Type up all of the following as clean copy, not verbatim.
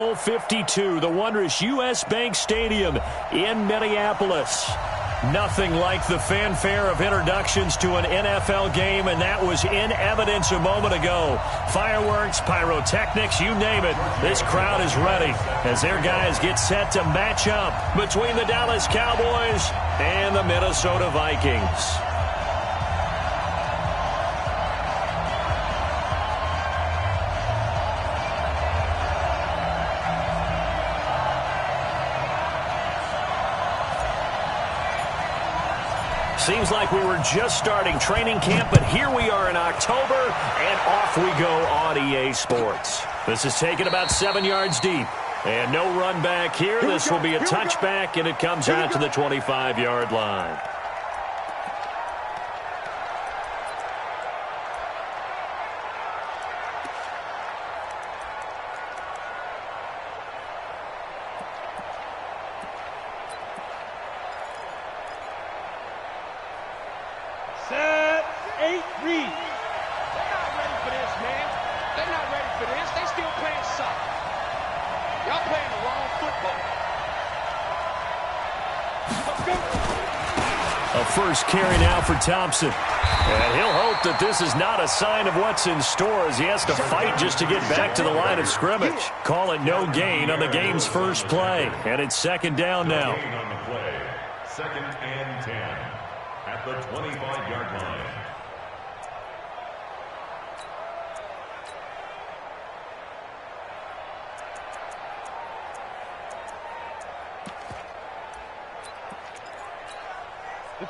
52, the wondrous U.S. Bank Stadium in Minneapolis. Nothing like the fanfare of introductions to an NFL game, and that was in evidence a moment ago. Fireworks, pyrotechnics, you name it. This crowd is ready as their guys get set to match up between the Dallas Cowboys and the Minnesota Vikings. Seems like we were just starting training camp, but here we are in October, and off we go on EA Sports. This is taken about 7 yards deep, and no run back here. This will be a touchback, and it comes out to the 25-yard line. First carry now for Thompson. And he'll hope that this is not a sign of what's in store as he has to fight just to get back to the line of scrimmage. Call it no gain on the game's first play. And it's second down now. Second and 10 at the 25-yard line.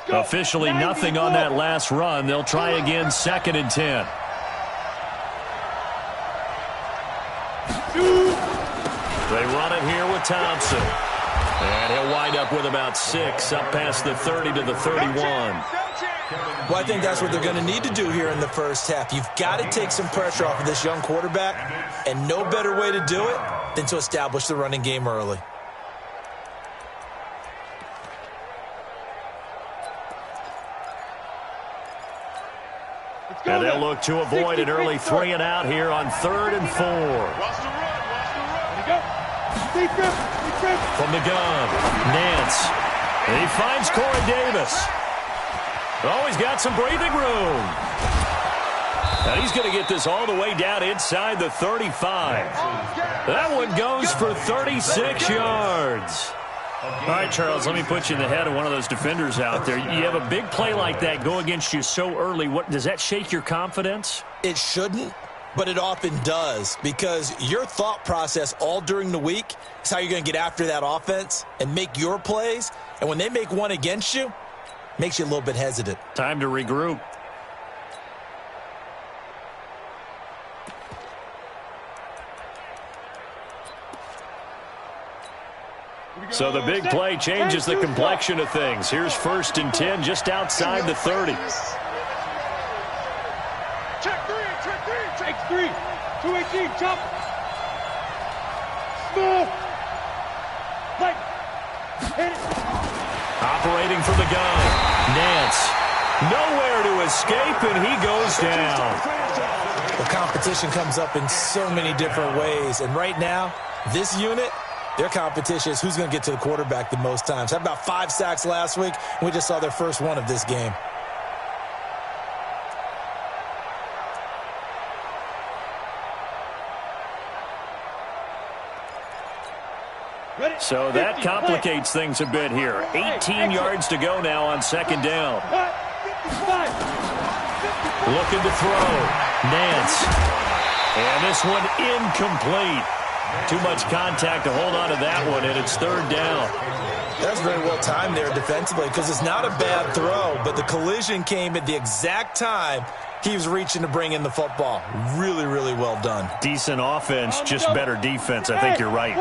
Officially nothing on that last run. They'll try again, second and 10. They run it here with Thompson. And he'll wind up with about 6, up past the 30 to the 31. Well, I think that's what they're going to need to do here in the first half. You've got to take some pressure off of this young quarterback, and no better way to do it than to establish the running game early. And they'll look to avoid an early 3 and out here on 3rd and 4. From the gun, Nance. And he finds Corey Davis. Oh, he's got some breathing room. And he's going to get this all the way down inside the 35. That one goes for 36 yards. All right, Charles, let me put you in the head of one of those defenders out there. You have a big play like that go against you so early. Does that shake your confidence? It shouldn't, but it often does, because your thought process all during the week is how you're going to get after that offense and make your plays. And when they make one against you, it makes you a little bit hesitant. Time to regroup. So the big play changes the complexion of things. Here's 1st and 10 just outside the 30. Check 3. 218, jump. Smooth. Like. Hit it. Operating from the gun. Nance. Nowhere to escape, and he goes down. The competition comes up in so many different ways, and right now, this unit, their competition is who's going to get to the quarterback the most times. Had about 5 sacks last week, and we just saw their first one of this game. So that complicates things a bit here. 18 yards to go now on 2nd down. Looking to throw. Nance. And this one incomplete. Too much contact to hold on to that one, and it's 3rd down. That's very well timed there defensively, because it's not a bad throw, but the collision came at the exact time he was reaching to bring in the football. Really, really well done. Decent offense, just better defense. I think you're right.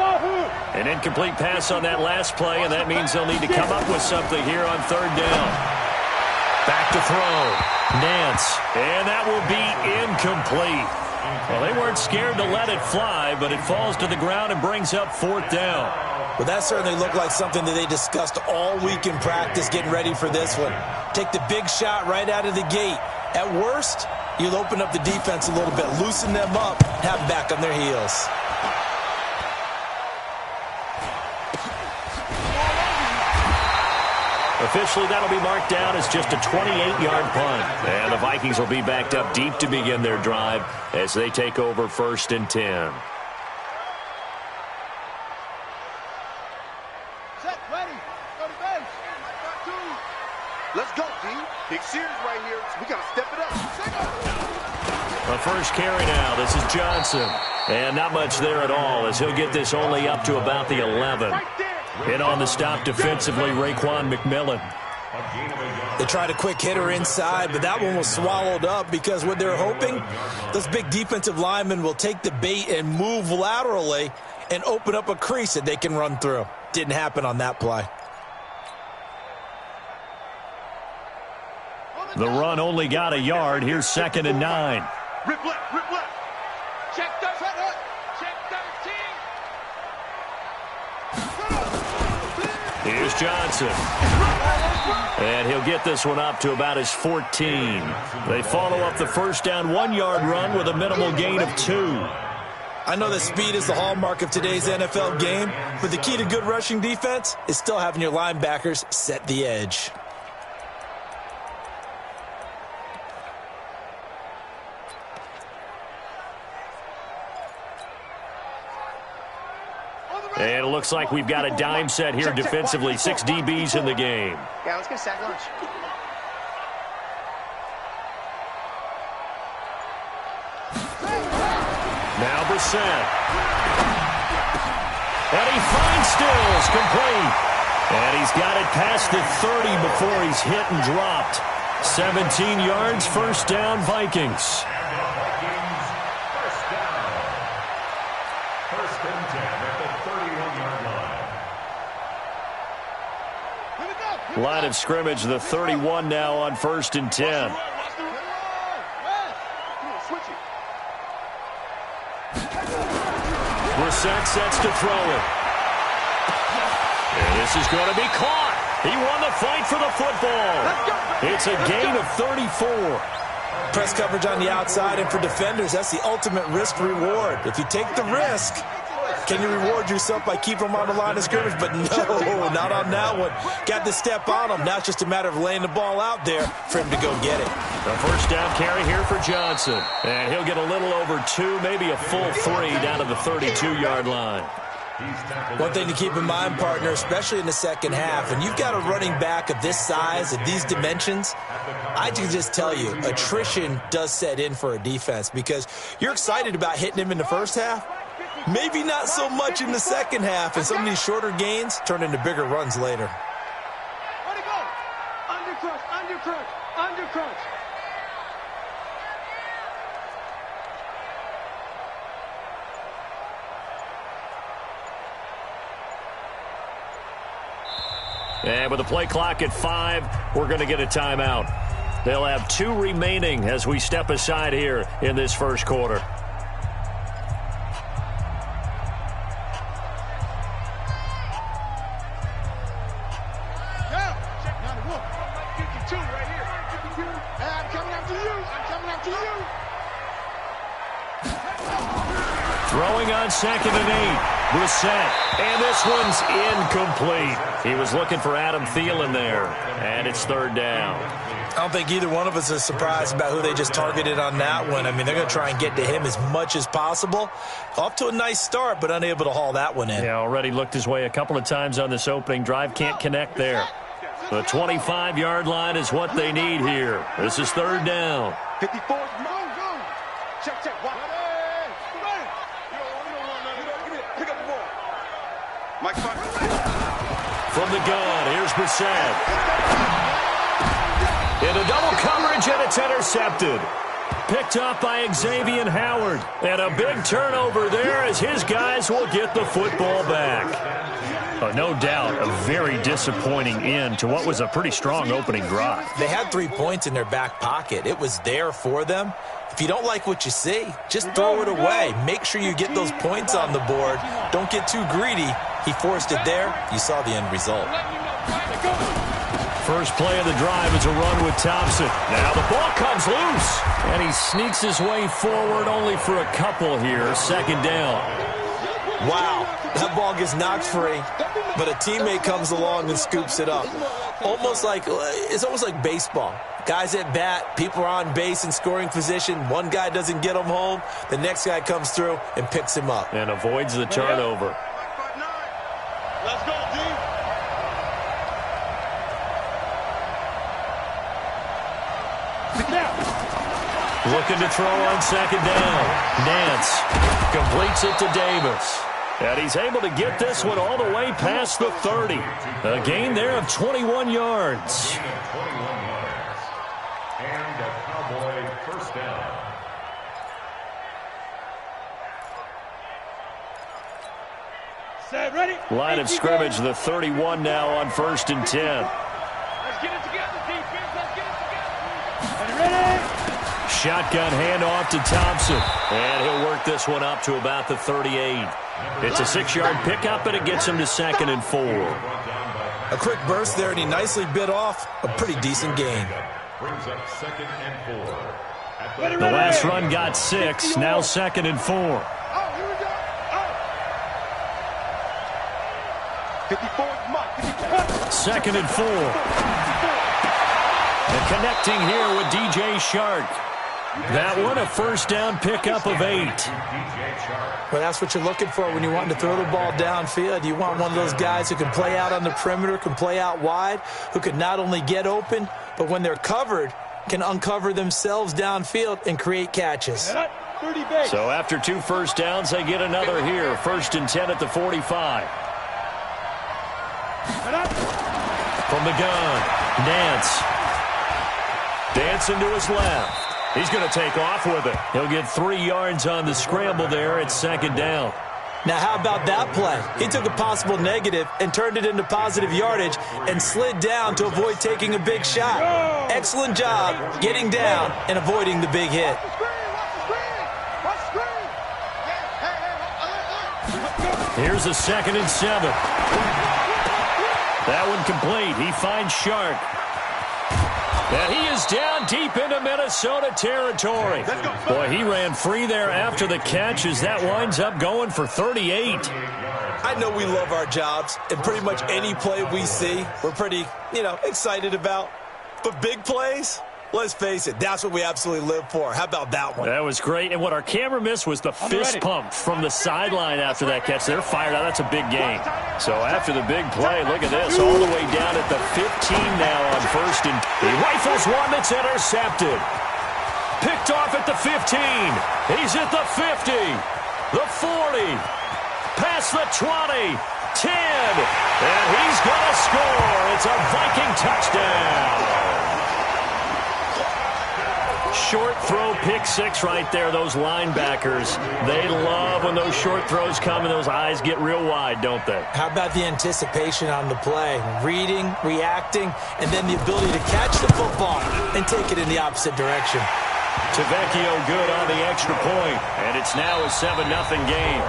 An incomplete pass on that last play, and that means they'll need to come up with something here on 3rd down. Back to throw. Nance, and that will be incomplete. Well, they weren't scared to let it fly, but it falls to the ground and brings up 4th down. Well, that certainly looked like something that they discussed all week in practice, getting ready for this one. Take the big shot right out of the gate. At worst, you'll open up the defense a little bit, loosen them up, have them back on their heels. Officially, that'll be marked down as just a 28-yard punt. And the Vikings will be backed up deep to begin their drive as they take over 1st and 10. Set, ready, go to base. Let's go, D. Big series right here. We got to step it up. The first carry now. This is Johnson. And not much there at all as he'll get this only up to about the 11. In on the stop defensively, Raekwon McMillan. They tried a quick hitter inside, but that one was swallowed up because what they're hoping, those big defensive linemen will take the bait and move laterally and open up a crease that they can run through. Didn't happen on that play. The run only got a yard. Here's 2nd and 9. Rip left, rip left. Check 13. Check 13. Here's Johnson. And he'll get this one up to about his 14. They follow up the first down 1-yard run with a minimal gain of 2. I know that speed is the hallmark of today's NFL game, but the key to good rushing defense is still having your linebackers set the edge. And it looks like we've got a dime set here defensively. 6 DBs in the game. Yeah, let's get a sack lunch. Now Brissett. And he finds Stills complete. And he's got it past the 30 before he's hit and dropped. 17 yards, first down, Vikings. Line of scrimmage, the 31 now on 1st and 10. Brissett sets to throw it. And this is going to be caught. He won the fight for the football. It's a gain of 34. Press coverage on the outside, and for defenders, that's the ultimate risk-reward. If you take the risk, can you reward yourself by keeping them on the line of scrimmage? But no, not on that one. Got to step on them. Now it's just a matter of laying the ball out there for him to go get it. The first down carry here for Johnson. And he'll get a little over 2, maybe a full 3 down to the 32-yard line. One thing to keep in mind, partner, especially in the second half, when you've got a running back of this size, of these dimensions, I can just tell you, attrition does set in for a defense because you're excited about hitting him in the first half. Maybe not so much in the second half, and some of these shorter gains turn into bigger runs later. Where'd he go? Undercrunch, undercrunch, undercrunch. And with the play clock at 5, we're going to get a timeout. They'll have 2 remaining as we step aside here in this first quarter. Throwing on 2nd and 8. Brissett. And this one's incomplete. He was looking for Adam Thielen there. And it's 3rd down. I don't think either one of us is surprised about who they just targeted on that one. I mean, they're going to try and get to him as much as possible. Off to a nice start, but unable to haul that one in. Yeah, already looked his way a couple of times on this opening drive. Can't connect there. The 25-yard line is what they need here. This is 3rd down. 54. Check, check. Watch. Pick up the ball. Mike, from the gun, here's Brissett. Into double coverage, and it's intercepted. Picked up by Xavier Howard. And a big turnover there as his guys will get the football back. No doubt a very disappointing end to what was a pretty strong opening drive. They had 3 points in their back pocket. It was there for them. If you don't like what you see, just throw it away. Make sure you get those points on the board. Don't get too greedy. He forced it there. You saw the end result. First play of the drive is a run with Thompson. Now the ball comes loose. And he sneaks his way forward only for a couple here. 2nd down. Wow, that ball gets knocked free, but a teammate comes along and scoops it up. It's almost like baseball. Guys at bat, people are on base in scoring position. One guy doesn't get him home. The next guy comes through and picks him up. And avoids the turnover. Let's go, D. Looking to throw on second down. Nance completes it to Davis. And he's able to get this one all the way past the 30. A gain there of 21 yards. And a Cowboy first down. Set, ready? Line of scrimmage, the 31 now on 1st and 10. Let's get it together, defense. Let's get it together. Ready? Shotgun handoff to Thompson. And he'll work this one up to about the 38. It's a 6-yard pickup, and it gets him to 2nd and 4. A quick burst there, and he nicely bit off a pretty decent gain. Brings up 2nd and 4. The last run got 6, now 2nd and 4. Oh, here we go. Oh. 54, mark. 2nd and 4. And connecting here with DJ Shark. That one a first down pickup of 8. Well, that's what you're looking for when you're wanting to throw the ball downfield. You want one of those guys who can play out on the perimeter, can play out wide, who can not only get open, but when they're covered, can uncover themselves downfield and create catches. 30 base. So after 2 first downs, they get another here. 1st and 10 at the 45. From the gun, Nance. Dancing to his left. He's going to take off with it. He'll get 3 yards on the scramble there at 2nd down. Now, how about that play? He took a possible negative and turned it into positive yardage and slid down to avoid taking a big shot. Excellent job getting down and avoiding the big hit. Here's a 2nd and 7. That one complete. He finds Shark. And he is down deep into Minnesota territory. Boy, he ran free there after the catch as that winds up going for 38. I know we love our jobs, and pretty much any play we see, we're pretty, excited about. But big plays, let's face it, that's what we absolutely live for. How about that one? That was great. And what our camera missed was the fist pump from the sideline after that catch. They're fired out. That's a big gain. So after the big play, look at this, all the way down at the 15 now on 1st, and he rifles one that's intercepted. Picked off at the 15. He's at the 50, the 40, past the 20, 10, and he's going to score. It's a Viking touchdown. Short throw, pick 6 right there. Those linebackers, they love when those short throws come and those eyes get real wide, don't they? How about the anticipation on the play? Reading, reacting, and then the ability to catch the football and take it in the opposite direction. Tavecchio good on the extra point, and it's now a 7-0 game.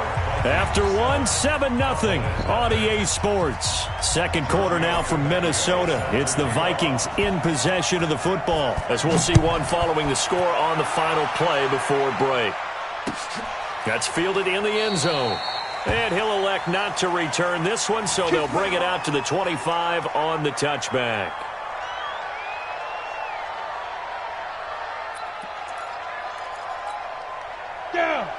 After 7-0 on EA Sports. 2nd quarter now from Minnesota. It's the Vikings in possession of the football, as we'll see one following the score on the final play before break. That's fielded in the end zone. And he'll elect not to return this one, so they'll bring it out to the 25 on the touchback.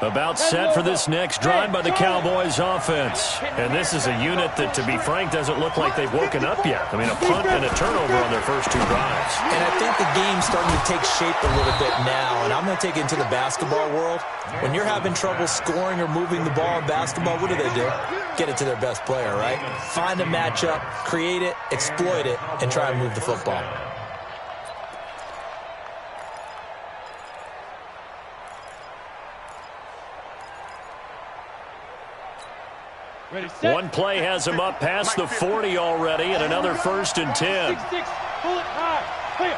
About set for this next drive by the Cowboys offense. And this is a unit that, to be frank, doesn't look like they've woken up yet. I mean, a punt and a turnover on their first 2 drives. And I think the game's starting to take shape a little bit now. And I'm going to take it into the basketball world. When you're having trouble scoring or moving the ball in basketball, what do? Get it to their best player, right? Find a matchup, create it, exploit it, and try and move the football. Ready, set. One play has him up past the 40 already, and another 1st and 10. 6-6, pull it high. Clear.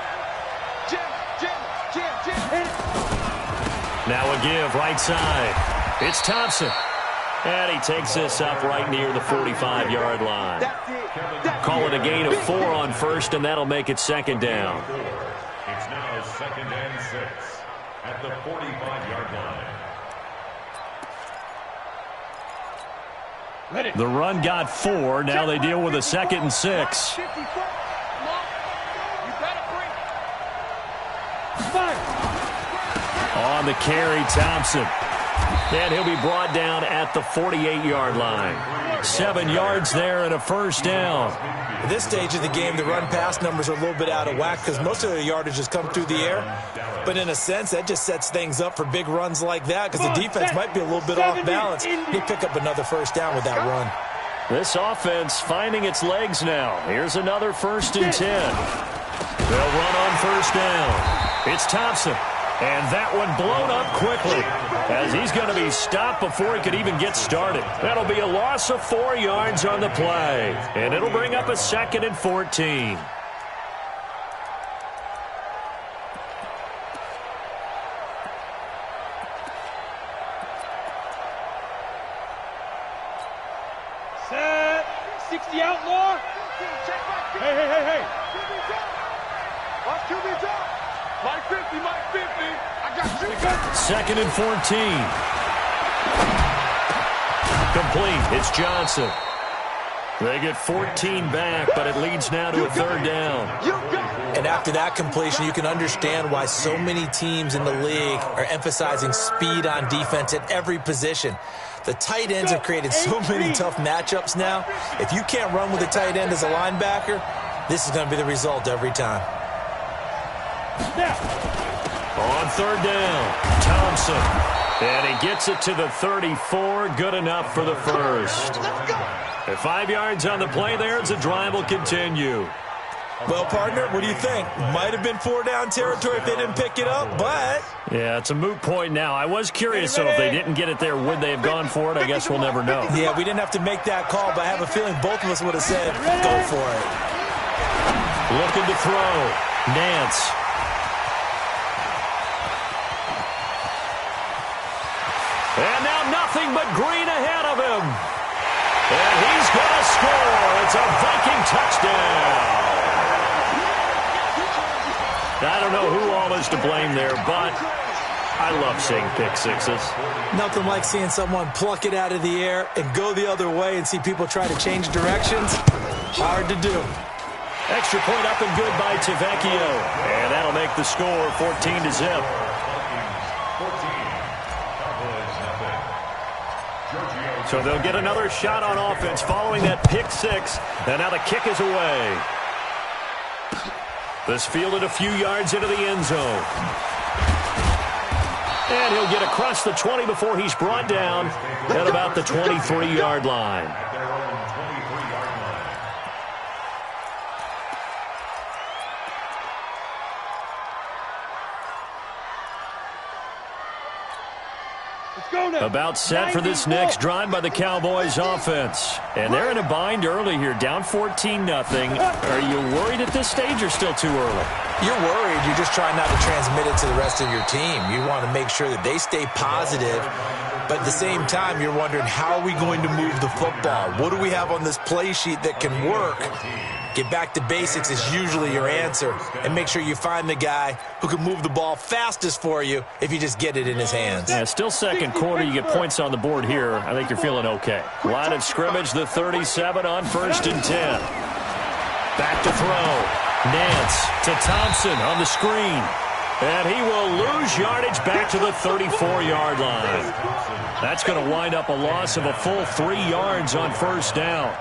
Jim. Now a give, right side. It's Thompson. And he takes this up right near the 45-yard line. Call it a gain of 4 on 1st, and that'll make it 2nd down. It's now 2nd and 6 at the 45-yard line. The run got 4. Now they deal with a 2nd and 6. On the carry, Thompson. And he'll be brought down at the 48-yard line. 7 yards there and a first down. At this stage of the game, the run-pass numbers are a little bit out of whack because most of the yardage has come through the air. But in a sense, that just sets things up for big runs like that because the defense might be a little bit off balance. They pick up another first down with that run. This offense finding its legs now. Here's another 1st and 10. They'll run on first down. It's Thompson. And that one blown up quickly as he's going to be stopped before he could even get started. That'll be a loss of 4 yards on the play. And it'll bring up a 2nd and 14. Set. 60 outlaw. Hey. Watch QB drop. My 50, my 50. I got you. 2nd and 14. Complete. It's Johnson. They get 14 back, but it leads now to a 3rd down. And after that completion, you can understand why so many teams in the league are emphasizing speed on defense at every position. The tight ends have created so many tough matchups now. If you can't run with a tight end as a linebacker, this is going to be the result every time. On 3rd down, Thompson. And he gets it to the 34. Good enough for the first. At 5 yards on the play there as the drive will continue. Well, partner, what do you think? Might have been 4-down territory if they didn't pick it up, but... Yeah, it's a moot point now. I was curious, so if they didn't get it there, would they have gone for it? I guess we'll never know. Yeah, we didn't have to make that call, but I have a feeling both of us would have said, go for it. Looking to throw. Nance. And now nothing but green ahead of him. And he's going to score. It's a Viking touchdown. I don't know who all is to blame there, but I love seeing pick sixes. Nothing like seeing someone pluck it out of the air and go the other way and see people try to change directions. Hard to do. Extra point up and good by Tavecchio. And that'll make the score 14-0. So they'll get another shot on offense following that pick six. And now the kick is away. This fielded a few yards into the end zone. And he'll get across the 20 before he's brought down at about the 23-yard line. About set for this next drive by the Cowboys offense. And they're in a bind early here, down 14-0. Are you worried at this stage or still too early? You're worried. You're just trying not to transmit it to the rest of your team. You want to make sure that they stay positive. But at the same time, you're wondering, how are we going to move the football? What do we have on this play sheet that can work? Get back to basics is usually your answer. And make sure you find the guy who can move the ball fastest for you if you just get it in his hands. Yeah, still second quarter. You get points on the board here. I think you're feeling okay. Line of scrimmage, the 37 on 1st and 10. Back to throw. Nance to Thompson on the screen. And he will lose yardage back to the 34-yard line. That's going to wind up a loss of a full 3 yards on 1st down.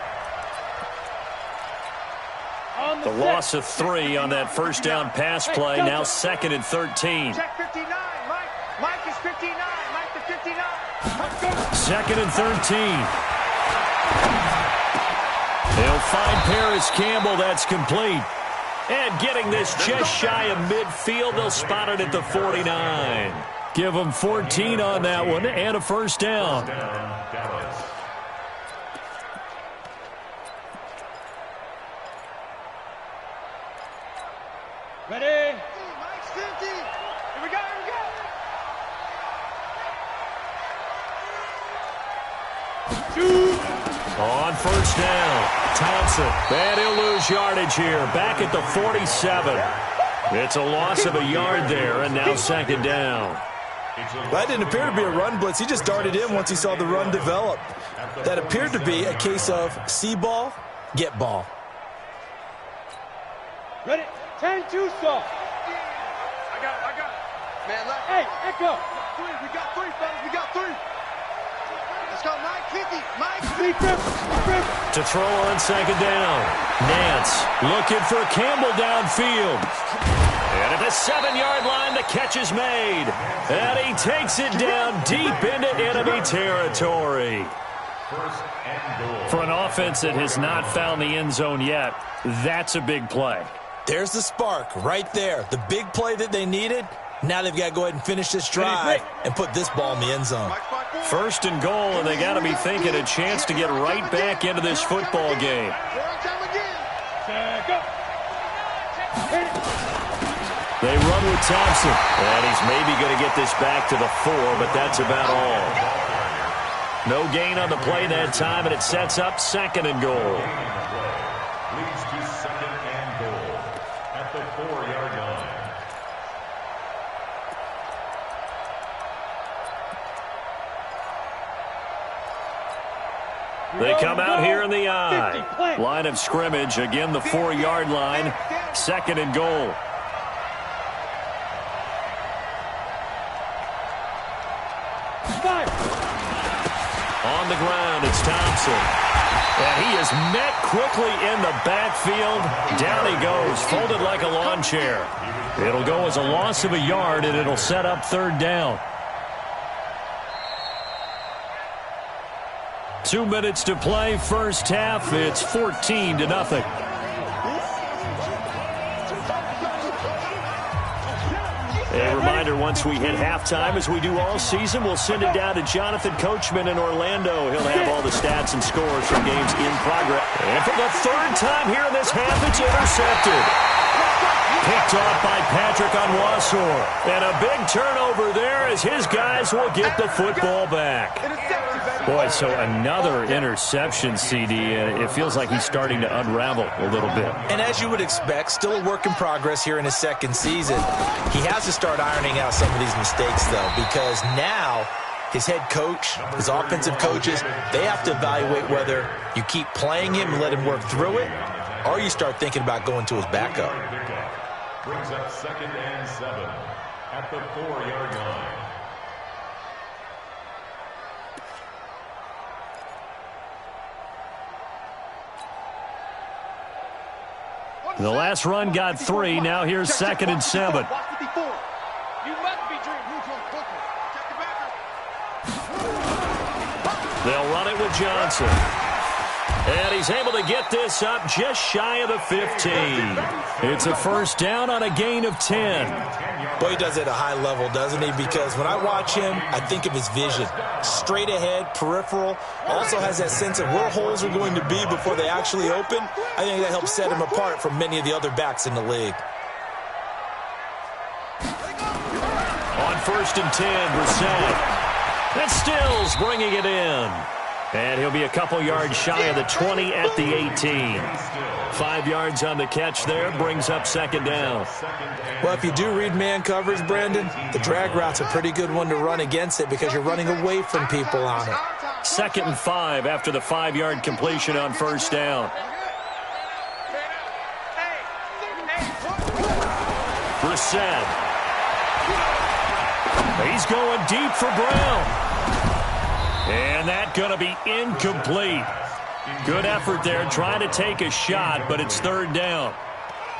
The loss of 3 on that 1st down pass play. Now 2nd and 13. Check 59. Mike is 59. Mike to 59. 2nd and 13. He'll find Paris Campbell. That's complete. And getting this just shy of midfield. They'll spot it at the 49. Give them 14 on that one and a 1st down. Ready? Mike's 50. Here we go. On 1st down, Thompson. And he'll lose yardage here. Back at the 47. It's a loss of a yard there, and now 2nd down. That didn't appear to be a run blitz. He just darted in once he saw the run develop. That appeared to be a case of see ball, get ball. Ready? 10-2 soft. I got it. Man, Hey, Echo. we got three, fellas. We got three. Let's go, Mike 50. Mike 50. To throw on second down. Nance looking for Campbell downfield. And at the 7-yard line, the catch is made. And he takes it down deep into enemy territory. For an offense that has not found the end zone yet, that's a big play. There's the spark right there. The big play that they needed. Now they've got to go ahead and finish this drive and put this ball in the end zone. First and goal, and they got to be thinking a chance to get right back into this football game. They run with Thompson, and he's maybe going to get this back to the 4, but that's about all. No gain on the play that time, and it sets up second and goal. Leads to second and goal at the 4-yard line. They come out here in the I. Line of scrimmage, again the 4-yard line, second and goal. On the ground, it's Thompson. And he is met quickly in the backfield. Down he goes, folded like a lawn chair. It'll go as a loss of a yard, and it'll set up third down. 2 minutes to play, first half. It's 14-0. A reminder, once we hit halftime, as we do all season, we'll send it down to Jonathan Coachman in Orlando. He'll have all the stats and scores from games in progress. And for the third time here in this half, it's intercepted. Picked off by Patrick Onwuasor. And a big turnover there as his guys will get the football back. Boy, so another interception, CD. It feels like he's starting to unravel a little bit. And as you would expect, still a work in progress here in his second season. He has to start ironing out some of these mistakes, though, because now his head coach, his offensive coaches, they have to evaluate whether you keep playing him and let him work through it, or you start thinking about going to his backup. Brings up second and 7 at the 4-yard line. The last run got 3. Now here's second and 7. You must be dreaming. They'll run it with Johnson. And he's able to get this up just shy of the 15. It's a first down on a gain of 10. Boy, he does it at a high level, doesn't he? Because when I watch him, I think of his vision. Straight ahead, peripheral. Also has that sense of where holes are going to be before they actually open. I think that helps set him apart from many of the other backs in the league. On first and 10, Brissett. And Stills bringing it in. And he'll be a couple yards shy of the 20 at the 18. 5 yards on the catch there, brings up second down. Well, if you do read man coverage, Brandon, the drag route's a pretty good one to run against it because you're running away from people on it. 2nd and 5 after the 5-yard completion on first down. Brissett. He's going deep for Brown. And that's going to be incomplete. Good effort there, trying to take a shot, but it's third down.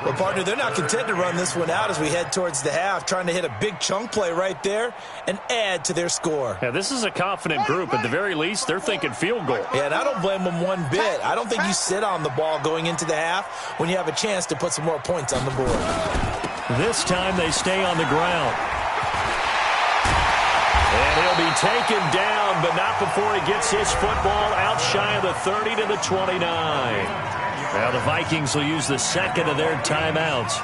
Well, partner, they're not content to run this one out as we head towards the half, trying to hit a big chunk play right there and add to their score. Yeah, this is a confident group. At the very least, they're thinking field goal. Yeah, and I don't blame them one bit. I don't think you sit on the ball going into the half when you have a chance to put some more points on the board. This time they stay on the ground. And he'll be taken down, but not before he gets his football out shy of the 30 to the 29. Now the Vikings will use the second of their timeouts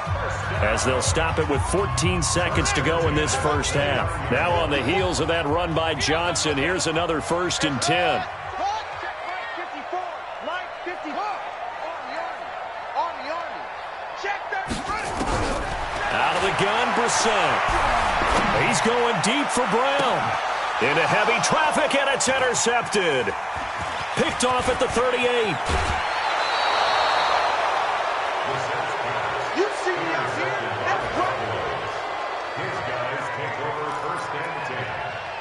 as they'll stop it with 14 seconds to go in this first half. Now on the heels of that run by Johnson, here's another 1st and 10. Out of the gun, Brissett. He's going deep for Brown. Into heavy traffic, and it's intercepted. Picked off at the 38. You see me out here? That's right. His guys take over first and 10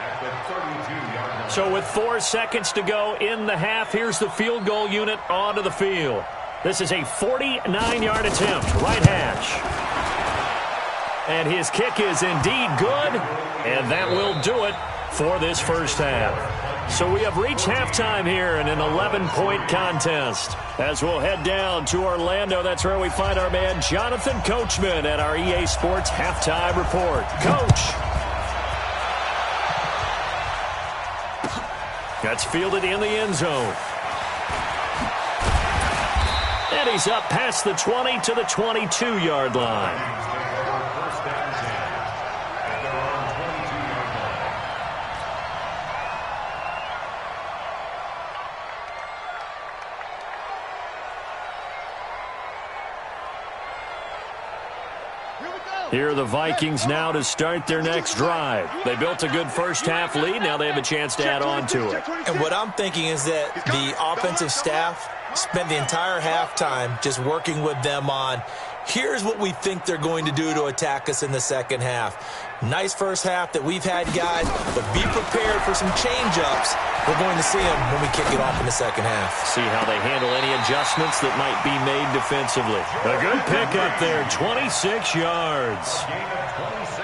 at the 32-yard line. So with 4 seconds to go in the half, here's the field goal unit onto the field. This is a 49-yard attempt, right hash. And his kick is indeed good, and that will do it for this first half. So we have reached halftime here in an 11-point contest. As we'll head down to Orlando, that's where we find our man Jonathan Coachman at our EA Sports Halftime Report. Coach. That's fielded in the end zone. And he's up past the 20 to the 22-yard line. First and 10 at their own 22-yard line. Here are the Vikings now to start their next drive. They built a good first-half lead. Now they have a chance to add on to it. And what I'm thinking is that the offensive staff spent the entire halftime just working with them on, here's what we think they're going to do to attack us in the second half. Nice first half that we've had, guys, but be prepared for some change-ups. We're going to see them when we kick it off in the second half. See how they handle any adjustments that might be made defensively. A good pickup there, 26 yards.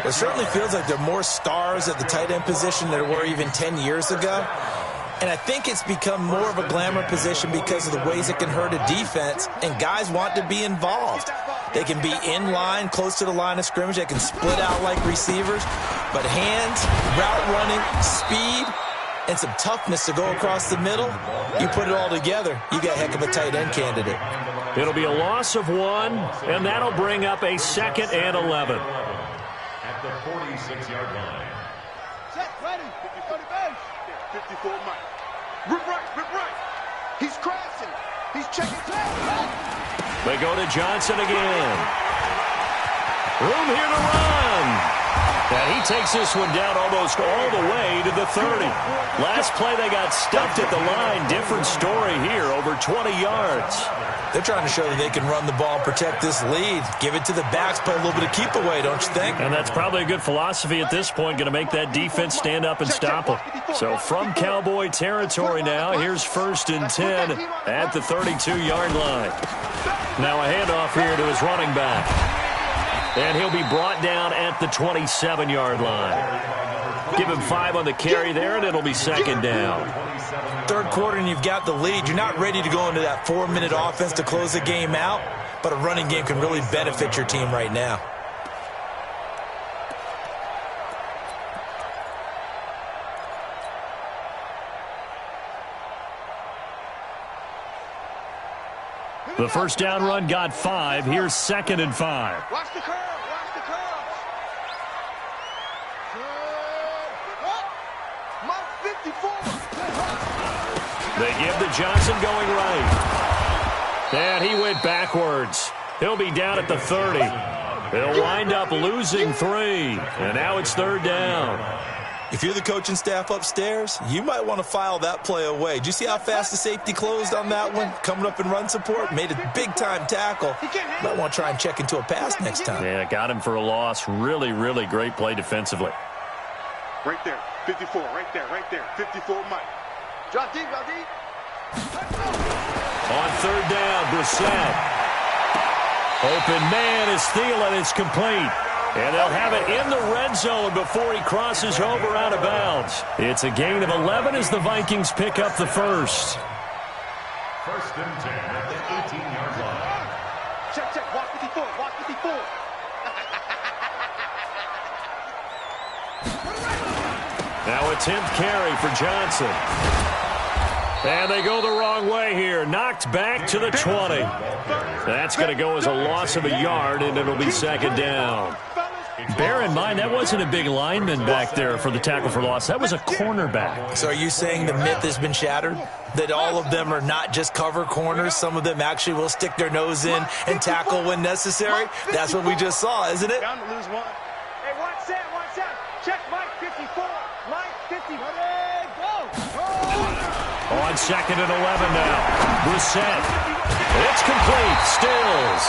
It certainly feels like there are more stars at the tight end position than there were even 10 years ago. And I think it's become more of a glamour position because of the ways it can hurt a defense, and guys want to be involved. They can be in line, close to the line of scrimmage. They can split out like receivers. But hands, route running, speed, and some toughness to go across the middle, you put it all together, you got a heck of a tight end candidate. It'll be a loss of 1, and that'll bring up a 2nd and 11. At the 46-yard line. Set, ready. 50 base. 54 Mike. Rip right. He's crashing. He's checking tail. They go to Johnson again. Room here to run. And he takes this one down almost all the way to the 30. Last play, they got stuffed at the line. Different story here, over 20 yards. They're trying to show that they can run the ball and protect this lead. Give it to the backs, play a little bit of keep away, don't you think? And that's probably a good philosophy at this point, going to make that defense stand up and stop them. So from Cowboy territory now, here's 1st and 10 at the 32-yard line. Now a handoff here to his running back. And he'll be brought down at the 27-yard line. Give him 5 on the carry there, and it'll be 2nd down. Third quarter, and you've got the lead. You're not ready to go into that 4-minute offense to close the game out, but a running game can really benefit your team right now. The first down run got 5. Here's 2nd and 5. Watch the curve. Mark 54. They give to Johnson going right. And he went backwards. He'll be down at the 30. They'll wind up losing 3. And now it's 3rd down. If you're the coaching staff upstairs, you might want to file that play away. Did you see how fast the safety closed on that one? Coming up in run support, made a big-time tackle. Might want to try and check into a pass next time. Yeah, got him for a loss. Really, really great play defensively. Right there. 54. Right there. 54 Mike. Drop deep. On 3rd down, Brissett. Open man is Thielen. It's complete. And they'll have it in the red zone before he crosses over out of bounds. It's a gain of 11 as the Vikings pick up the first. 1st and 10 at the 18-yard line. Check. Walk 54. Now a 10th carry for Johnson. And they go the wrong way here. Knocked back to the 20. That's going to go as a loss of a yard, and it'll be 2nd down. Bear in mind, that wasn't a big lineman back there for the tackle for loss. That was a cornerback. So are you saying the myth has been shattered? That all of them are not just cover corners? Some of them actually will stick their nose in and tackle when necessary? That's what we just saw, isn't it? Down to lose one. Hey, watch that, watch that. Check Mike 54. Mike 50. Go. On 2nd and 11 now. Brissett. It's complete. Stills.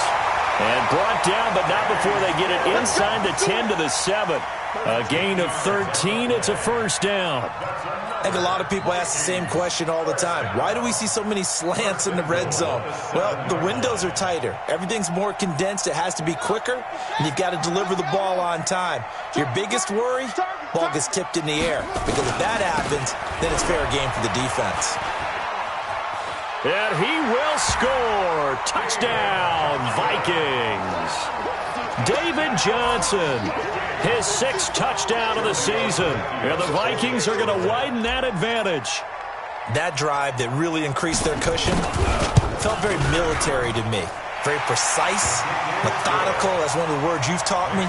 And brought down, but not before they get it inside the 10 to the 7. A gain of 13. It's a first down. I think a lot of people ask the same question all the time. Why do we see so many slants in the red zone? Well, the windows are tighter. Everything's more condensed. It has to be quicker, and you've got to deliver the ball on time. Your biggest worry, ball gets tipped in the air. Because if that happens, then it's fair game for the defense. And he will score. Touchdown, Vikings. David Johnson, his 6th touchdown of the season. And the Vikings are going to widen that advantage. That drive that really increased their cushion felt very military to me. Very precise, methodical. That's one of the words you've taught me.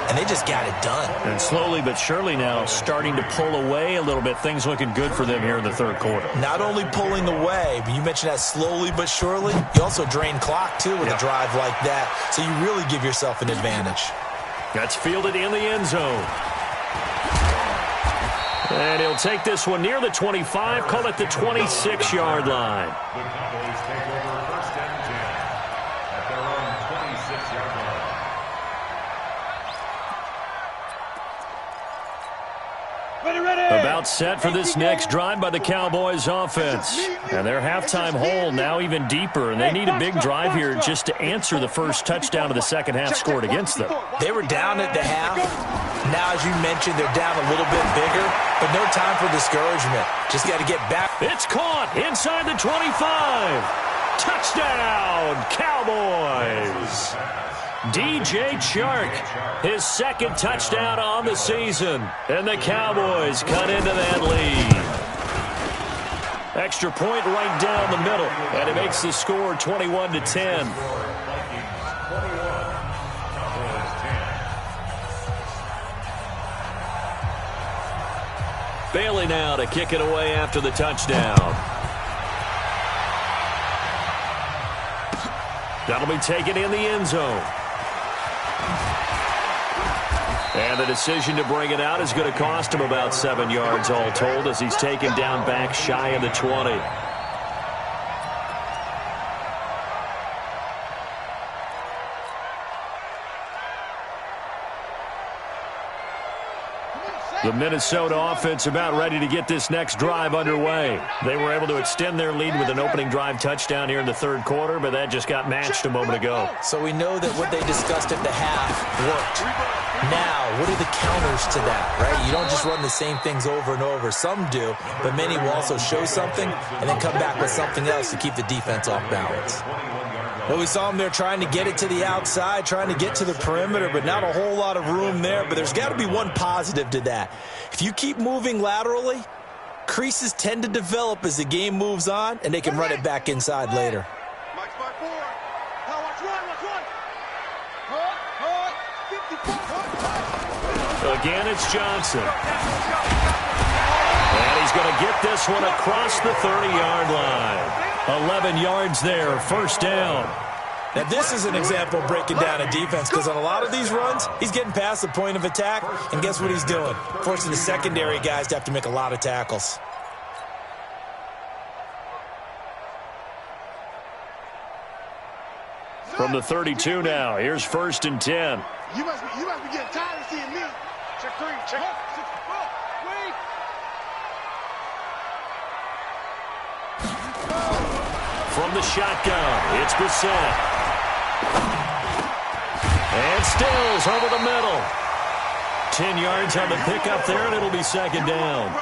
And they just got it done. And slowly but surely now starting to pull away a little bit. Things looking good for them here in the third quarter. Not only pulling away, but you mentioned that slowly but surely. You also drain clock, too, with a drive like that. So you really give yourself an advantage. That's fielded in the end zone. And he'll take this one near the 25, call it the 26-yard line. The Cowboys take over 1st and 10 at their own 26-yard line. About set for this next drive by the Cowboys offense. And their halftime hole now even deeper, and they need a big drive here just to answer the first touchdown of the second half scored against them. They were down at the half. Now, as you mentioned, they're down a little bit bigger, but no time for discouragement. Just got to get back. It's caught inside the 25. Touchdown, Cowboys. DJ Chark, his 2nd touchdown on the season. And the Cowboys cut into that lead. Extra point right down the middle. And it makes the score 21-10. Bailey now to kick it away after the touchdown. That'll be taken in the end zone. And the decision to bring it out is going to cost him about 7 yards all told as he's taken down back shy of the 20. The Minnesota offense about ready to get this next drive underway. They were able to extend their lead with an opening drive touchdown here in the third quarter, but that just got matched a moment ago. So we know that what they discussed at the half worked. Now, what are the counters to that, right? You don't just run the same things over and over. Some do, but many will also show something and then come back with something else to keep the defense off balance. Well, we saw them there trying to get it to the outside, trying to get to the perimeter, but not a whole lot of room there. But there's got to be one positive to that. If you keep moving laterally, creases tend to develop as the game moves on, and they can run it back inside later. Mike's by 4. Now watch one. Again, it's Johnson. And he's going to get this one across the 30-yard line. 11 yards there, first down. Now, this is an example of breaking down a defense because on a lot of these runs, he's getting past the point of attack, and guess what he's doing? Forcing the secondary guys to have to make a lot of tackles. From the 32 now, here's 1st and 10. You must be getting tired of seeing me. Check 3, check 6, wait. From the shotgun, it's Brissett. And Stills over the middle. 10 yards on the pickup there, and it'll be 2nd down.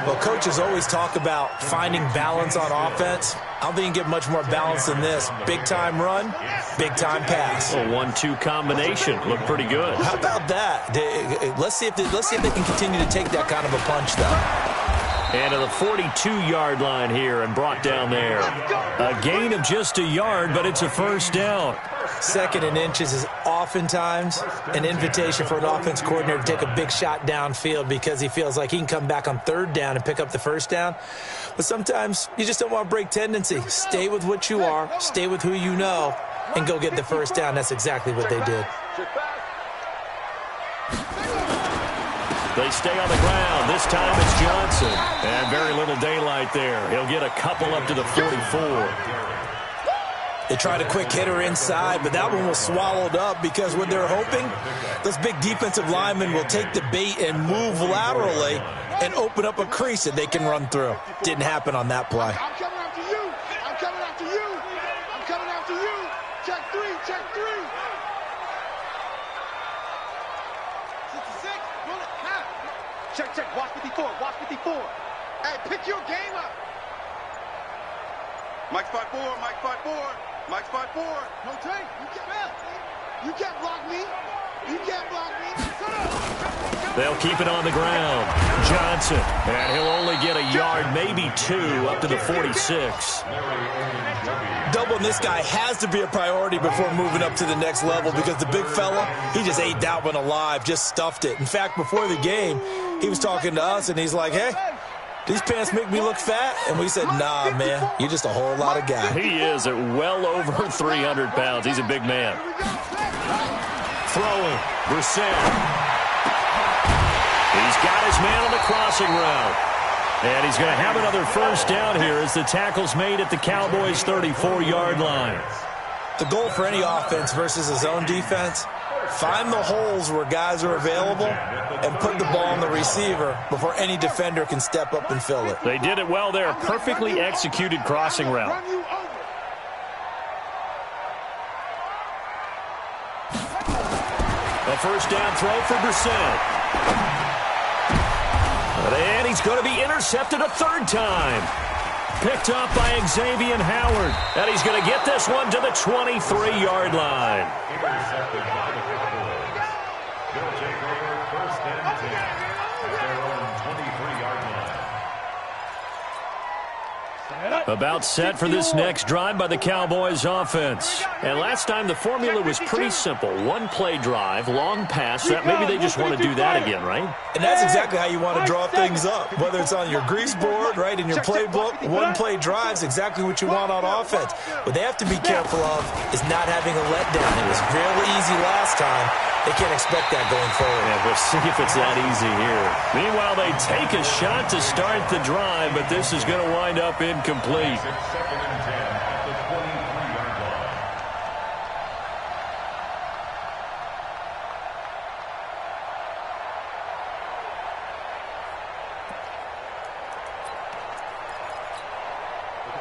Well, coaches always talk about finding balance on offense. I don't think you can get much more balance than this. Big-time run, big-time pass. A 1-2 combination. Looked pretty good. How about that? Let's see if they can continue to take that kind of a punch, though. And to the 42-yard line here and brought down there. A gain of just a yard, but it's a first down. 2nd and inches is oftentimes an invitation for an offense coordinator to take a big shot downfield because he feels like he can come back on 3rd down and pick up the first down. But sometimes you just don't want to break tendency. Stay with what you are, stay with who you know, and go get the first down. That's exactly what they did. They stay on the ground. This time it's Johnson. And very little daylight there. He'll get a couple up to the 44. They tried a quick hitter inside, but that one was swallowed up because what they're hoping, those big defensive linemen will take the bait and move laterally and open up a crease that they can run through. Didn't happen on that play. I'm coming after you. I'm coming after you. I'm coming after you. Check 3. Check 3. 66. Roll it. Half. Check, check. Watch 54. Watch 54. Hey, pick your game up. Mike's 5-4. Mike's 5-4. Mike's 5-4. No take. You can't block me. You can't block me. Shut up. They'll keep it on the ground. Johnson. And he'll only get a yard, maybe 2, up to the 46. Doubling this guy has to be a priority before moving up to the next level because the big fella, he just ate that one alive, just stuffed it. In fact, before the game, he was talking to us, and he's like, hey, these pants make me look fat? And we said, nah, man, you're just a whole lot of guy. He is at well over 300 pounds. He's a big man. Throwing. Brissett. He's got his man on the crossing route. And he's going to have another first down here as the tackle's made at the Cowboys' 34-yard line. The goal for any offense versus a zone defense, find the holes where guys are available and put the ball on the receiver before any defender can step up and fill it. They did it well there. Perfectly executed crossing route. A first down throw for Brissett. And he's going to be intercepted a 3rd time. Picked up by Xavier Howard. And he's going to get this one to the 23-yard line. Intercepted by the Cowboys. They'll take over 1st and 10 at their own 23-yard line. About set for this next drive by the Cowboys offense. And last time the formula was pretty simple. 1-play drive, long pass. That maybe they just want to do that again, right? And that's exactly how you want to draw things up. Whether it's on your grease board, right, in your playbook, 1-play drive's exactly what you want on offense. What they have to be careful of is not having a letdown. It was fairly easy last time. They can't expect that going forward. Yeah, we'll see if it's that easy here. Meanwhile, they take a shot to start the drive, but this is going to wind up incomplete. It's 2nd and 10 at the 23-yard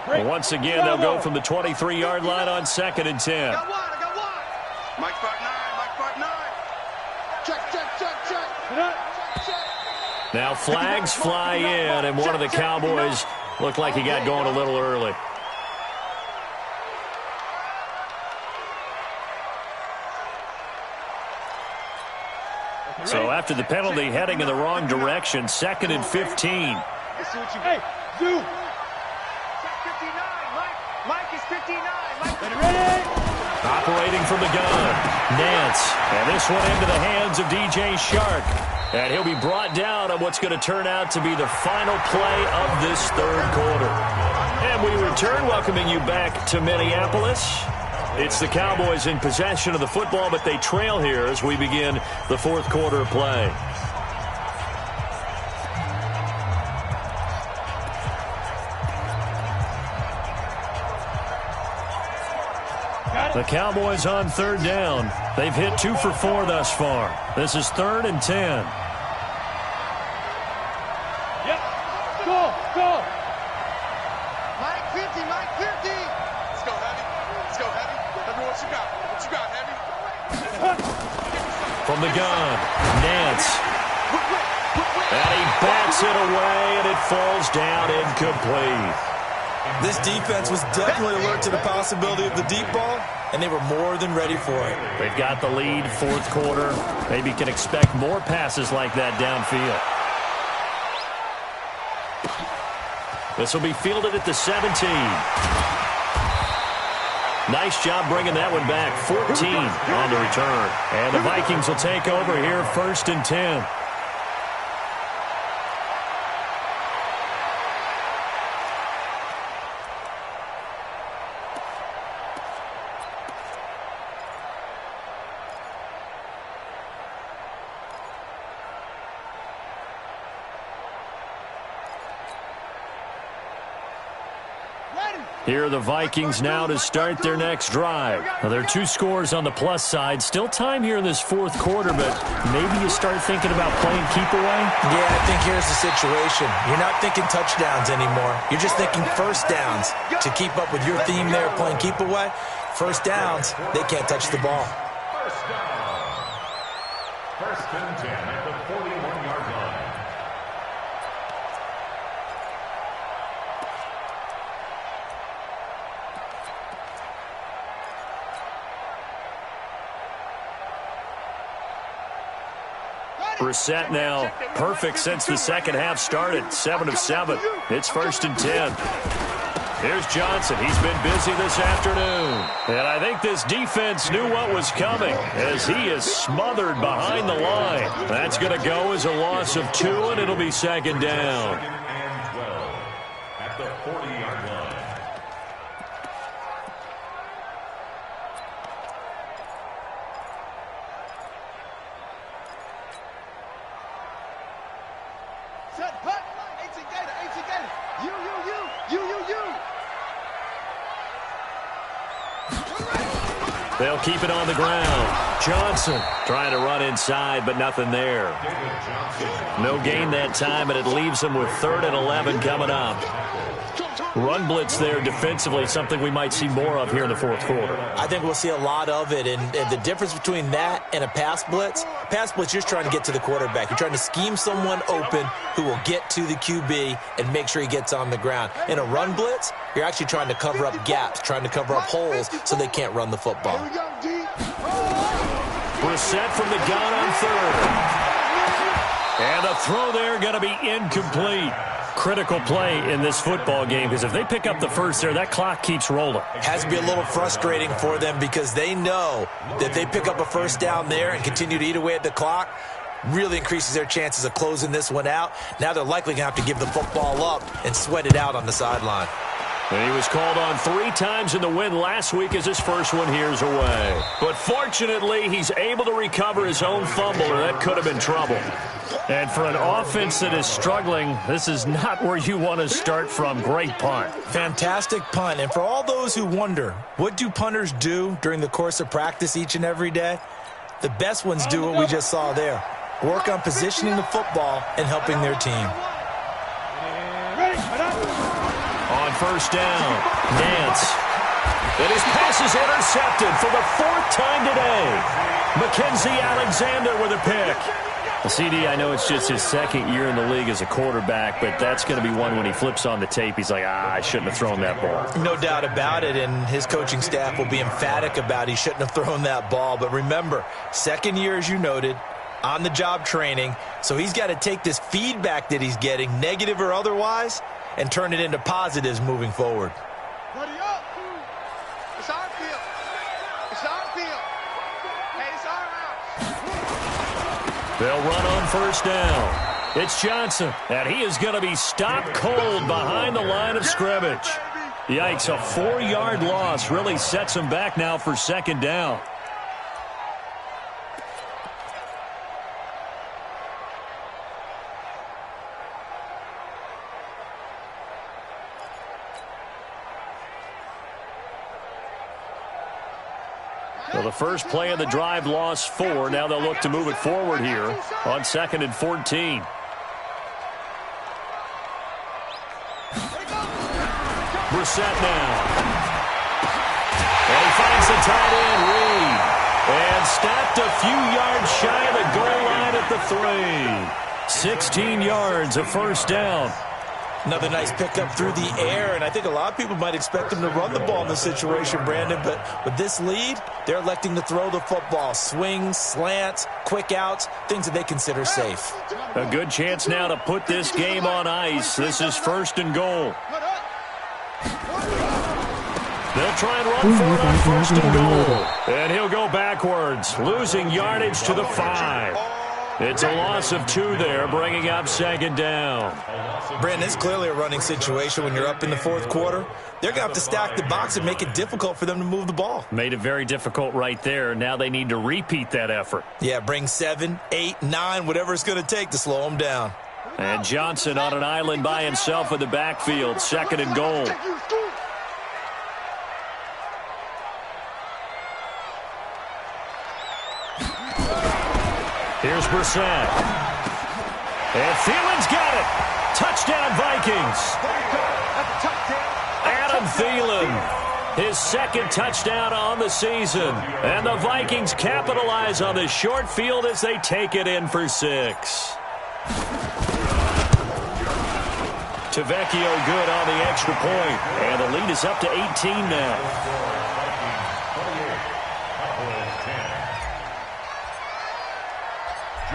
line. Well, once again, they'll go from the 23-yard line on 2nd and 10. I got one. Mike's 5-9. Mike's 5-9. Check, check, check, check. Check, check. Now flags fly in, and one of the Cowboys looked like he got going a little early. So after the penalty, heading in the wrong direction, 2nd and 15. Let's see what you got. Hey, Zoo. Check 59. Mike is 59. Mike. Ready? Operating from the gun, Nance. And this one into the hands of DJ Shark. And he'll be brought down on what's going to turn out to be the final play of this 3rd quarter. And we return, welcoming you back to Minneapolis. It's the Cowboys in possession of the football, but they trail here as we begin the 4th quarter play. The Cowboys on 3rd down. They've hit 2 for 4 thus far. This is 3rd and 10. Yep. Go. Mike 50. Mike 50. Let's go, Heavy. Let's go, Heavy. Heavy, what you got? What you got, Heavy? From the gun, Nance. And he backs it away, and it falls down incomplete. This defense was definitely alert to the possibility of the deep ball, and they were more than ready for it. They've got the lead, 4th quarter. Maybe can expect more passes like that downfield. This will be fielded at the 17. Nice job bringing that one back. 14 on the return. And the Vikings will take over here, 1st and 10. Here are the Vikings now to start their next drive. Now, there are 2 scores on the plus side. Still time here in this 4th quarter, but maybe you start thinking about playing keep away? Yeah, I think here's the situation. You're not thinking touchdowns anymore. You're just thinking first downs. To keep up with your theme there, playing keep away, first downs, they can't touch the ball. First down. 1st and 10 at the 41-yard line. Brissett now perfect since the second half started. 7 of 7. It's 1st and 10. Here's Johnson. He's been busy this afternoon. And I think this defense knew what was coming as he is smothered behind the line. That's going to go as a loss of 2, and it'll be 2nd down. 2nd and 12 at the 40-yard line. Set, hut, 18 Gator, 18 Gator. You. They'll keep it on the ground. Johnson trying to run inside, but nothing there. No gain that time, and it leaves them with 3rd and 11 coming up. Run blitz there defensively, something we might see more of here in the 4th quarter. I think we'll see a lot of it, and the difference between that and a pass blitz, you're just trying to get to the quarterback. You're trying to scheme someone open who will get to the QB and make sure he gets on the ground. In a run blitz, you're actually trying to cover up gaps, trying to cover up holes so they can't run the football. Brissett from the gun on 3rd. And the throw there going to be incomplete. Critical play in this football game, because if they pick up the first there, that clock keeps rolling. Has to be a little frustrating for them because they know that if they pick up a first down there and continue to eat away at the clock, really increases their chances of closing this one out. Now they're likely going to have to give the football up and sweat it out on the sideline. And he was called on 3 times in the win last week as his first one here's away. But fortunately, he's able to recover his own fumble, or that could have been trouble. And for an offense that is struggling, this is not where you want to start from. Great punt. Fantastic punt. And for all those who wonder, what do punters do during the course of practice each and every day? The best ones do what we just saw there. Work on positioning the football and helping their team. On first down, Nance. And his pass is intercepted for the 4th time today. Mackenzie Alexander with a pick. Well, CD, I know it's just his 2nd year in the league as a quarterback, but that's going to be one when he flips on the tape, he's like, I shouldn't have thrown that ball. No doubt about it, and his coaching staff will be emphatic about he shouldn't have thrown that ball. But remember, 2nd year, as you noted, on-the-job training, so he's got to take this feedback that he's getting, negative or otherwise, and turn it into positives moving forward. Buddy up. It's our field. It's our field. Hey, it's our house. They'll run on first down. It's Johnson, and he is going to be stopped cold behind the line of scrimmage. Yikes, a 4-yard loss really sets him back now for 2nd down. Well, the first play of the drive lost 4. Now they'll look to move it forward here on 2nd and 14. Brissett now. And he finds the tight end, Reed. And stopped a few yards shy of the goal line at the 3. 16 yards, a first down. Another nice pickup through the air, and I think a lot of people might expect him to run the ball in this situation, Brandon, but with this lead, they're electing to throw the football. Swings, slants, quick outs, things that they consider safe. A good chance now to put this game on ice. This is 1st and goal. They'll try and run for it on 1st and goal. And he'll go backwards, losing yardage to the 5. It's a loss of 2 there, bringing up 2nd down. Brandon, it's clearly a running situation when you're up in the 4th quarter. They're going to have to stack the box and make it difficult for them to move the ball. Made it very difficult right there. Now they need to repeat that effort. Yeah, bring 7, 8, 9, whatever it's going to take to slow them down. And Johnson on an island by himself in the backfield, 2nd and goal. Here's Brissett. And Thielen's got it. Touchdown, Vikings. Adam Thielen, his 2nd touchdown on the season. And the Vikings capitalize on this short field as they take it in for 6. Tavecchio good on the extra point. And the lead is up to 18 now.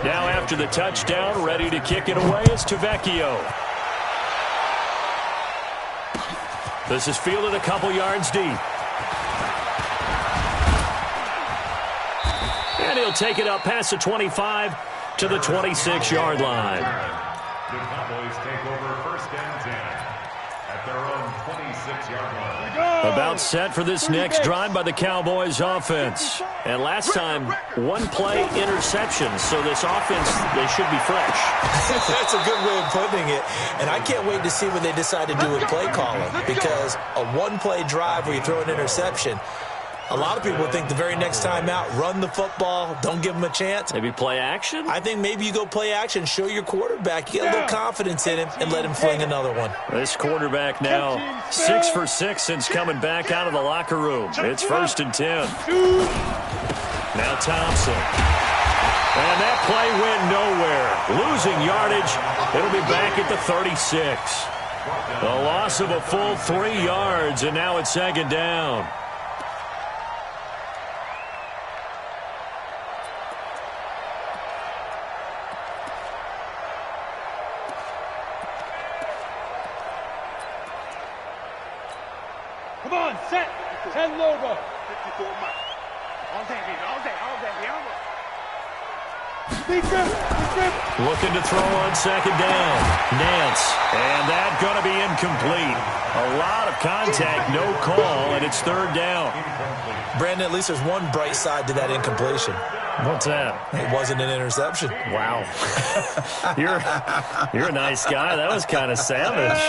Now after the touchdown, ready to kick it away is Tavecchio. This is fielded a couple yards deep. And he'll take it up past the 25 to the 26-yard line. The Cowboys take over 1st and 10 at their own 26-yard line. About set for this next drive by the Cowboys offense. And last time, 1 play interception. So this offense, they should be fresh. That's a good way of putting it. And I can't wait to see what they decide to do with play calling. Because a 1-play drive where you throw an interception, a lot of people think the very next time out, run the football, don't give them a chance. Maybe play action? I think maybe you go play action, show your quarterback, you get a little confidence in him, and let him fling another one. This quarterback now 6 for 6 since coming back out of the locker room. It's 1st and 10. Now Thompson. And that play went nowhere. Losing yardage. It'll be back at the 36. A loss of a full 3 yards, and now it's 2nd down. Come on, set. 10 logo. 54 Mike. All day, baby. All day. Looking to throw on 2nd down. Nance. And that going to be incomplete. A lot of contact, no call, and it's 3rd down. Brandon, at least there's one bright side to that incompletion. What's that? It wasn't an interception. Wow. You're a nice guy. That was kind of savage.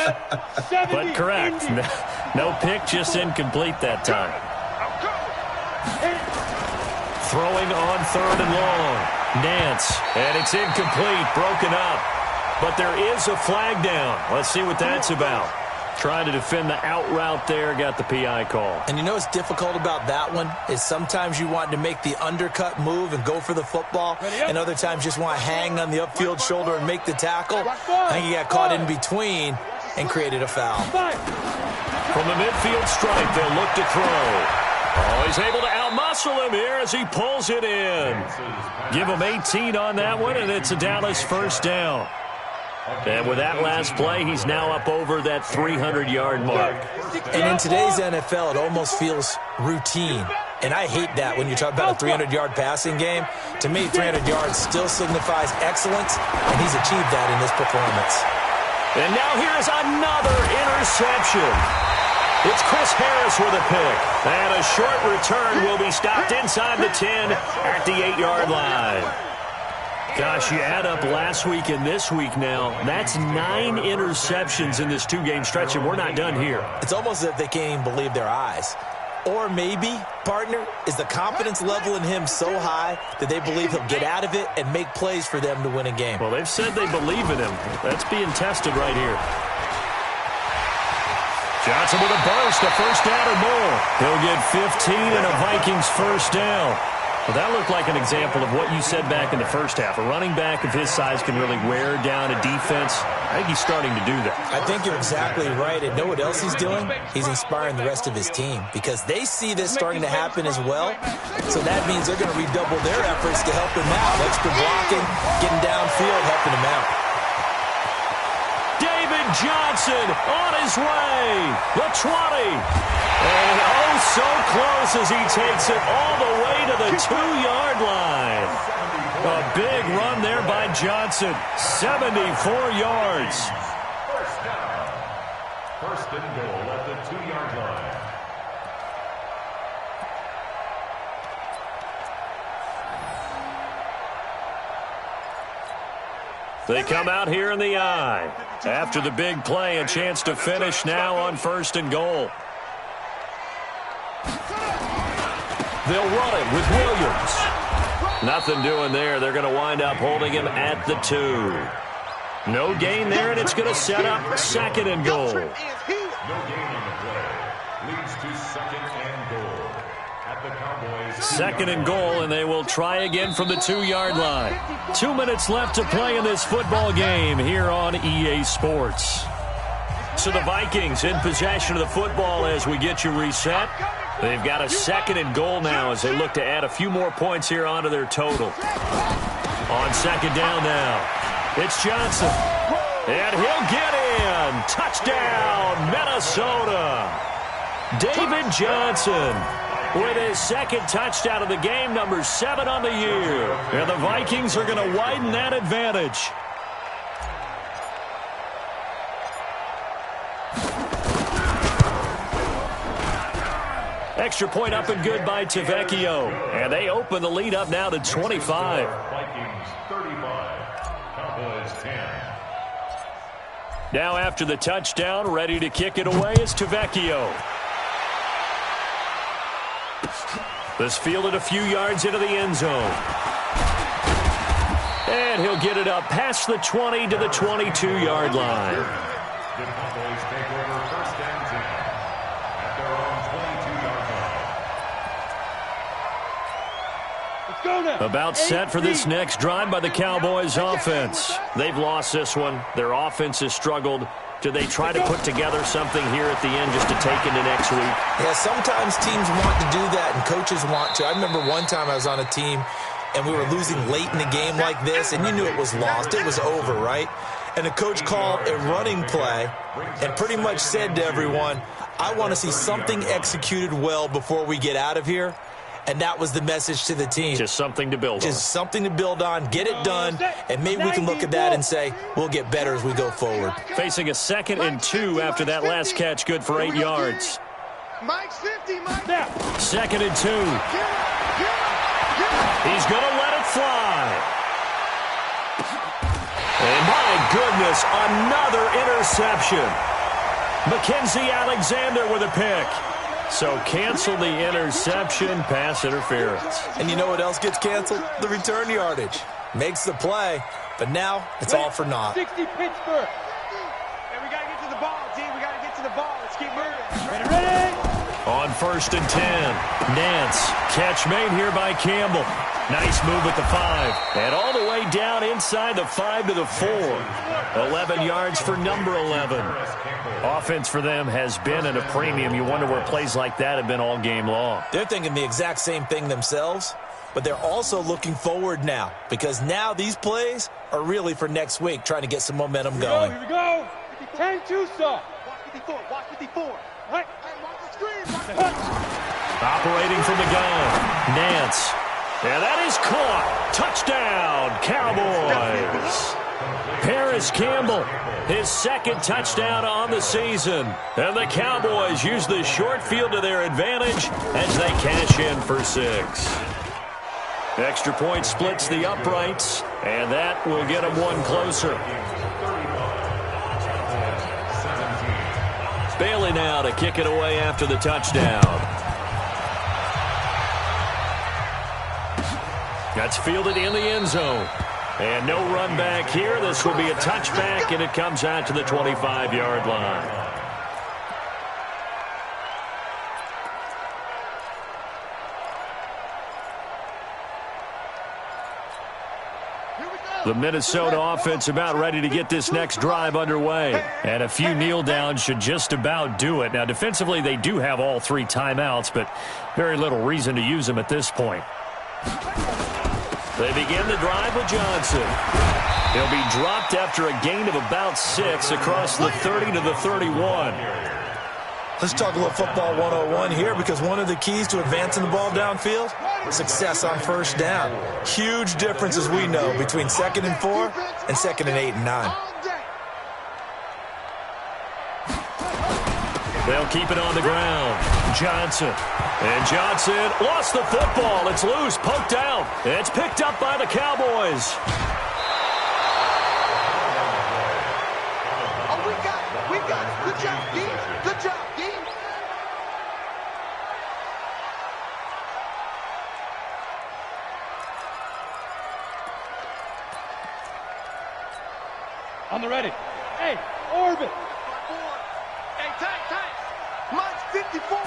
But correct. No pick, just incomplete that time. Throwing on 3rd and long. Nance. And it's incomplete. Broken up. But there is a flag down. Let's see what that's about. Trying to defend the out route there, got the PI call. And you know what's difficult about that one is sometimes you want to make the undercut move and go for the football, and other times just want to hang on the upfield shoulder and make the tackle. I think he got caught in between and created a foul. From the midfield stripe, they'll look to throw. Oh, he's able to outmuscle him here as he pulls it in. Give him 18 on that one, and it's a Dallas 1st down. And with that last play, he's now up over that 300-yard mark. And in today's NFL, it almost feels routine. And I hate that when you talk about a 300-yard passing game. To me, 300 yards still signifies excellence, and he's achieved that in this performance. And now here's another interception. It's Chris Harris with a pick. And a short return will be stopped inside the 10 at the 8-yard line. Gosh, you add up last week and this week now, that's 9 interceptions in this 2-game stretch, and we're not done here. It's almost as if they can't even believe their eyes. Or maybe, partner, is the confidence level in him so high that they believe he'll get out of it and make plays for them to win a game. Well, they've said they believe in him. That's being tested right here. Johnson with a burst, a 1st down or more. He'll get 15 and a Vikings 1st down. Well, that looked like an example of what you said back in the first half. A running back of his size can really wear down a defense. I think he's starting to do that. I think you're exactly right. And know what else he's doing? He's inspiring the rest of his team because they see this starting to happen as well. So that means they're going to redouble their efforts to help him out. Extra blocking, getting downfield, helping him out. David Johnson on his way. The 20. And oh, so close as he takes it all the way to the 2-yard line. A big run there by Johnson. 74 yards. First down. First and goal at the 2-yard line. They come out here in the I. After the big play, a chance to finish now on first and goal. They'll run it with Williams. Nothing doing there. They're going to wind up holding him at the 2. No gain there, and it's going to set up second and goal. No gain on the play. Leads to second and goal at the Cowboys. Second and goal, and they will try again from the 2-yard line. 2 minutes left to play in this football game here on EA Sports. So the Vikings in possession of the football as we get you reset. They've got a second and goal now as they look to add a few more points here onto their total. On second down now, it's Johnson. And he'll get in. Touchdown, Minnesota. David Johnson with his second touchdown of the game, number 7 on the year. And the Vikings are going to widen that advantage. Extra point up and good by Tavecchio. And they open the lead up now to 25. Vikings 35. Cowboys 10. Now after the touchdown, ready to kick it away is Tavecchio. This fielded a few yards into the end zone. And he'll get it up past the 20 to the 22-yard line. The Cowboys take over first and 10 at their own 22-yard line. Let's go now. About set for this next drive by the Cowboys offense. They've lost this one. Their offense has struggled. Do they try to put together something here at the end just to take into next week? Yeah, sometimes teams want to do that and coaches want to. I remember one time I was on a team and we were losing late in the game like this, and you knew it was lost. It was over, right? And the coach called a running play and pretty much said to everyone, I want to see something executed well before we get out of here. And that was the message to the team. Just something to build on. Just something to build on, get it done, and maybe we can look at that and say, we'll get better as we go forward. Facing a 2nd and 2 after that last catch, good for 8 yards. Mike's 50, Mike. 2nd and 2. He's going to let it fly. And my goodness, another interception. Mackenzie Alexander with a pick. So cancel the interception, pass interference. And you know what else gets canceled? The return yardage. Makes the play, but now it's all for naught. 60 Pittsburgh. And we got to get to the ball, D. We got to get to the ball. Let's keep moving. Ready? On 1st and 10, Nance. Catch made here by Campbell. Nice move at the 5. And all the way down inside the 5 to the 4. 11 yards for number 11. Offense for them has been at a premium. You wonder where plays like that have been all game long. They're thinking the exact same thing themselves, but they're also looking forward now because now these plays are really for next week, trying to get some momentum going. Here we go. 10-2 saw. Watch 54. Watch 54. Right. Hey, watch the screen. Operating from the gun, Nance. And that is caught. Touchdown, Cowboys. Paris Campbell, his 2nd touchdown on the season. And the Cowboys use the short field to their advantage as they cash in for 6. Extra point splits the uprights, and that will get them one closer. Bailey now to kick it away after the touchdown. That's fielded in the end zone. And no run back here. This will be a touchback, and it comes out to the 25-yard line. The Minnesota offense about ready to get this next drive underway. And a few kneel downs should just about do it. Now, defensively, they do have all 3 timeouts, but very little reason to use them at this point. They begin the drive with Johnson. He'll be dropped after a gain of about 6 across the 30 to the 31. Let's talk a little football 101 here, because one of the keys to advancing the ball downfield, success on first down. Huge difference, as we know, between 2nd and 4 and 2nd and 8 and 9. They'll keep it on the ground. Johnson. And Johnson lost the football. It's loose, poked out. It's picked up by the Cowboys. Oh, we got it. Good job, D. Good job, D. On the ready. Hey, orbit. Hey, tight. Mike's 54.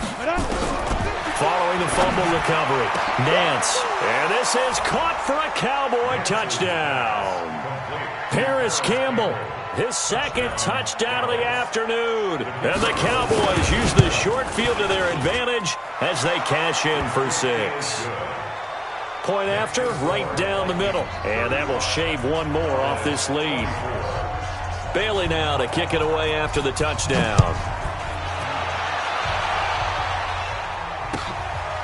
Following the fumble recovery, Nance. And this is caught for a Cowboy touchdown. Paris Campbell, his 2nd touchdown of the afternoon. And the Cowboys use the short field to their advantage as they cash in for 6. Point after, right down the middle. And that will shave one more off this lead. Bailey now to kick it away after the touchdown.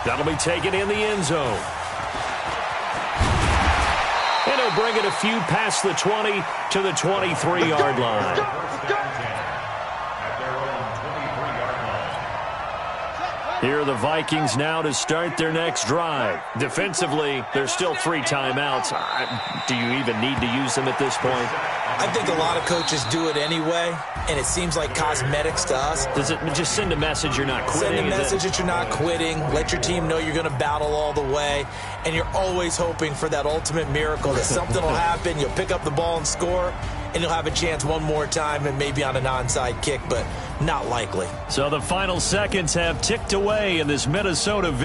That'll be taken in the end zone. And he'll bring it a few past the 20 to the 23-yard line. Here are the Vikings now to start their next drive. Defensively, there's still 3 timeouts. Do you even need to use them at this point? I think a lot of coaches do it anyway, and it seems like cosmetics to us. Does it just send a message you're not quitting? Send a message that you're not quitting. Let your team know you're going to battle all the way, and you're always hoping for that ultimate miracle, that something will happen, you'll pick up the ball and score, and you'll have a chance one more time and maybe on an onside kick, but not likely. So the final seconds have ticked away in this Minnesota